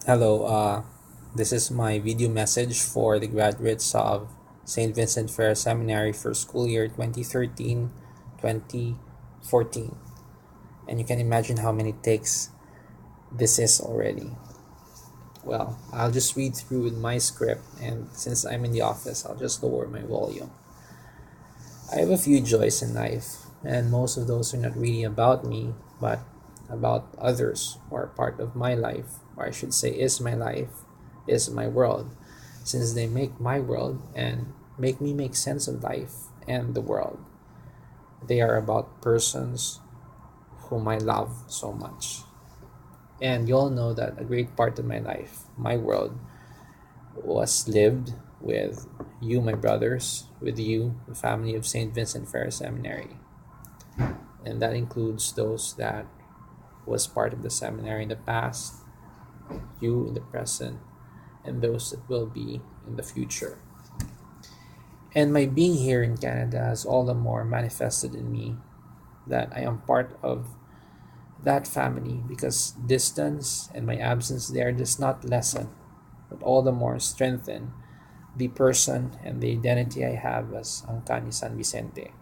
Hello, this is my video message for the graduates of St. Vincent Fair Seminary for school year 2013-2014. And you can imagine how many takes this is already. Well, I'll just read through with my script, and since I'm in the office, I'll just lower my volume. I have a few joys in life, and most of those are not really about me, but about others who are part of my life, or I should say, is my life, is my world, since they make my world and make me make sense of life and the world. They are about persons whom I love so much. And you all know that a great part of my life, my world, was lived with you, my brothers, with you, the family of St. Vincent Fair Seminary. And that includes those that was part of the seminary in the past, you in the present, and those that will be in the future. And my being here in Canada has all the more manifested in me that I am part of that family because distance and my absence there does not lessen, but all the more strengthen the person and the identity I have as Angkani San Vicente.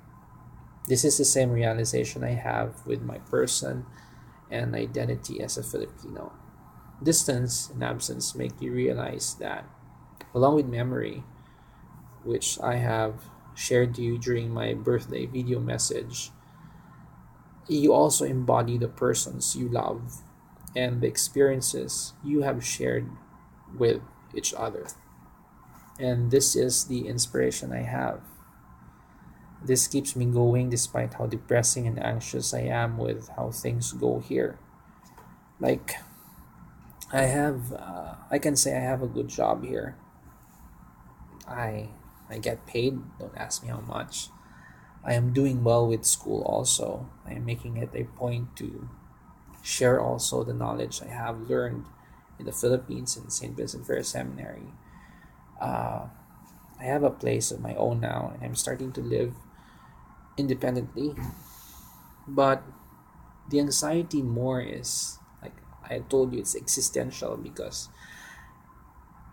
This is the same realization I have with my person and identity as a Filipino. Distance and absence make you realize that, along with memory, which I have shared to you during my birthday video message, you also embody the persons you love and the experiences you have shared with each other. And this is the inspiration I have. This keeps me going despite how depressing and anxious I am with how things go here. Like, I can say I have a good job here. I, I get paid, don't ask me how much. I am doing well with school also. I am making it a point to share also the knowledge I have learned in the Philippines in St. Vincent Fair Seminary. Uh, I have a place of my own now and I'm starting to live independently. But the anxiety more is, like I told you, it's existential because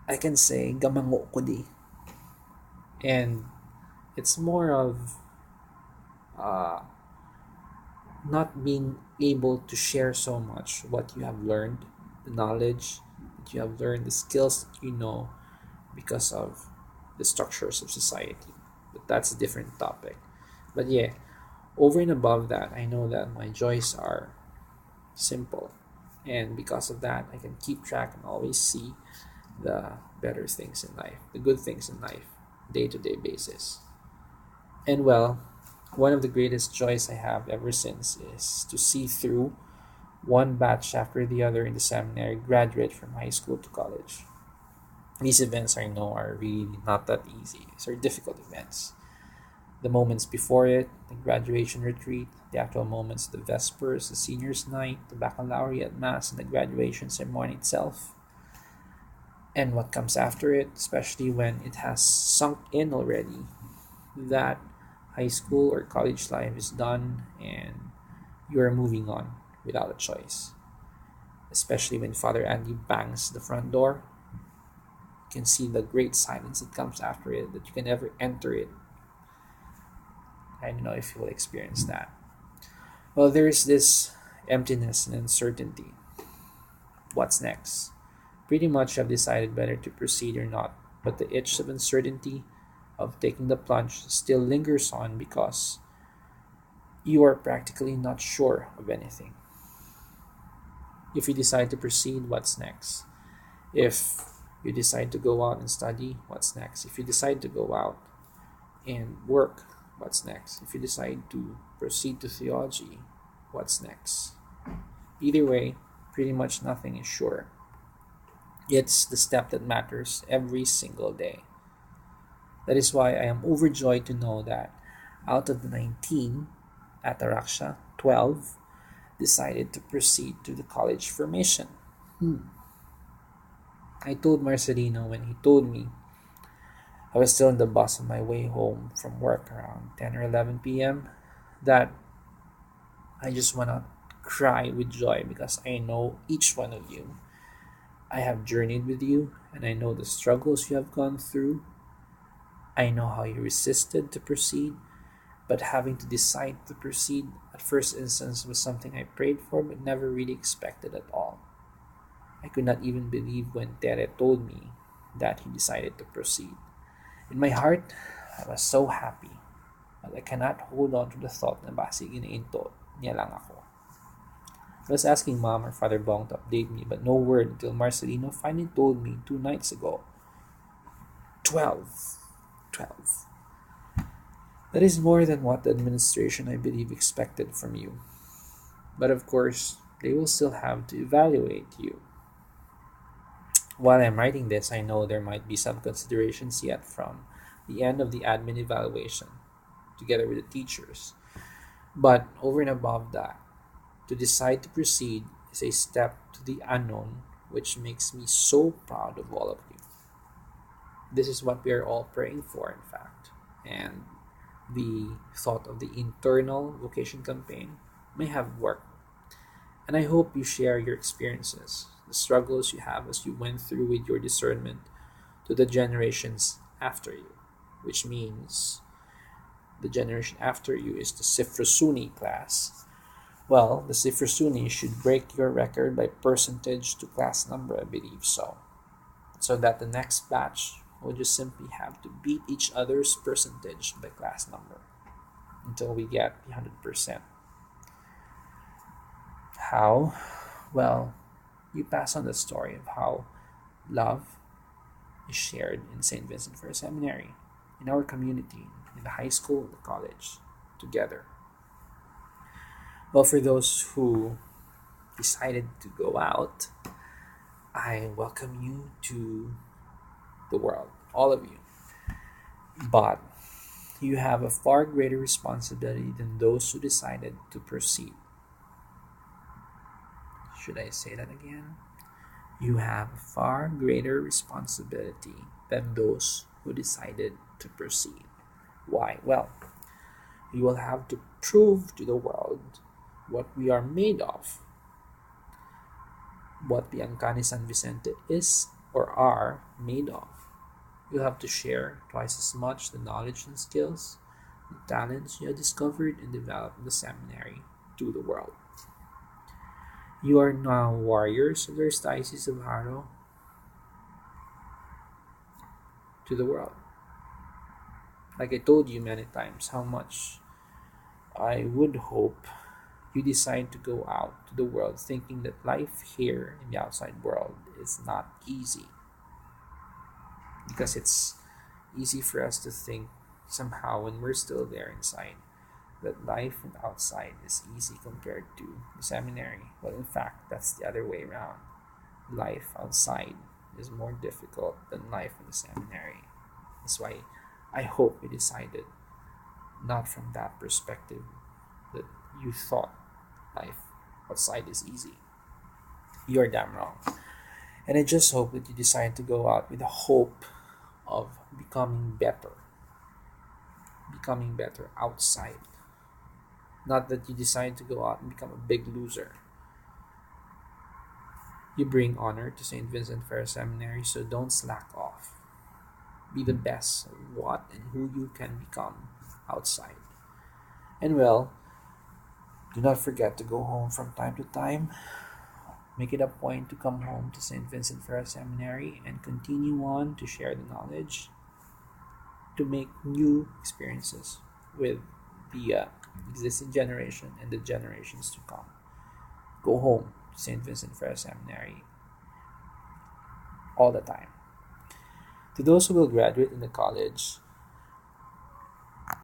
I can say gamango ko di. And it's more of uh, not being able to share so much what you have learned, the knowledge that you have learned, the skills that you know because of the structures of society. But that's a different topic. But yeah, over and above that, I know that my joys are simple. And because of that, I can keep track and always see the better things in life, the good things in life, day to day basis. And well, one of the greatest joys I have ever since is to see through one batch after the other in the seminary graduate from high school to college. These events I know are really not that easy. These are difficult events. The moments before it, the graduation retreat, the actual moments, the vespers, the seniors' night, the baccalaureate mass, and the graduation ceremony itself, and what comes after it, especially when it has sunk in already that high school or college life is done and you're moving on without a choice. Especially when Father Andy bangs the front door, you can see the great silence that comes after it, that you can never enter it. I don't know if you will experience that. Well, there is this emptiness and uncertainty. What's next? Pretty much I've decided whether to proceed or not, but the itch of uncertainty, of taking the plunge, still lingers on because you are practically not sure of anything. If you decide to proceed, what's next? If you decide to go out and study, what's next? If you decide to go out and work, what's next? If you decide to proceed to theology, what's next? Either way, pretty much nothing is sure. It's the step that matters every single day. That is why I am overjoyed to know that out of the 19 at Araksha, 12 decided to proceed to the college formation. I told Marcelino when he told me I was still in the bus on my way home from work around 10 or 11 p.m. that I just want to cry with joy because I know each one of you I have journeyed with you, and I know the struggles you have gone through. I know how you resisted to proceed, but having to decide to proceed at first instance was something I prayed for but never really expected at all. I could not even believe when Tere told me that he decided to proceed. In my heart, I was so happy, but I cannot hold on to the thought na basi giniinto niya lang ako. I was asking Mom or Father Bong to update me, but no word until Marcelino finally told me 2 nights ago. 12. 12. That is more than what the administration, I believe, expected from you. But of course, they will still have to evaluate you. While I'm writing this, I know there might be some considerations yet from the end of the admin evaluation, together with the teachers. But over and above that, to decide to proceed is a step to the unknown, which makes me so proud of all of you. This is what we are all praying for, in fact. And the thought of the internal vocation campaign may have worked. And I hope you share your experiences, the struggles you have as you went through with your discernment to the generations after you, which means the generation after you is the Sifrasuni class. Well, the Sifrasuni should break your record by percentage to class number, I believe so. So that the next batch will just simply have to beat each other's percentage by class number until we get 100%. How? Well, you pass on the story of how love is shared in St. Vincent First Seminary, in our community, in the high school, the college, together. Well, for those who decided to go out, I welcome you to the world, all of you. But you have a far greater responsibility than those who decided to proceed. Should I say that again? You have a far greater responsibility than those who decided to proceed. Why? Well, you will have to prove to the world what we are made of, what the Ancani San Vicente is or are made of. You'll have to share twice as much the knowledge and skills, the talents you have discovered and developed in the seminary to the world. You are now warriors of the Archdiocese of Haro to the world. Like I told you many times, how much I would hope you decide to go out to the world thinking that life here in the outside world is not easy. Because it's easy for us to think somehow when we're still there inside that life outside is easy compared to the seminary. Well, in fact, that's the other way around. Life outside is more difficult than life in the seminary. That's why I hope you decided not from that perspective that you thought life outside is easy. You're damn wrong. And I just hope that you decide to go out with the hope of becoming better outside. Not that you decide to go out and become a big loser. You bring honor to St. Vincent Ferrer Seminary, so don't slack off. Be the best of what and who you can become outside. And well, do not forget to go home from time to time. Make it a point to come home to St. Vincent Ferrer Seminary and continue on to share the knowledge, to make new experiences with the existing generation and the generations to come. Go home to St. Vincent Ferrer Seminary all the time. To those who will graduate in the college,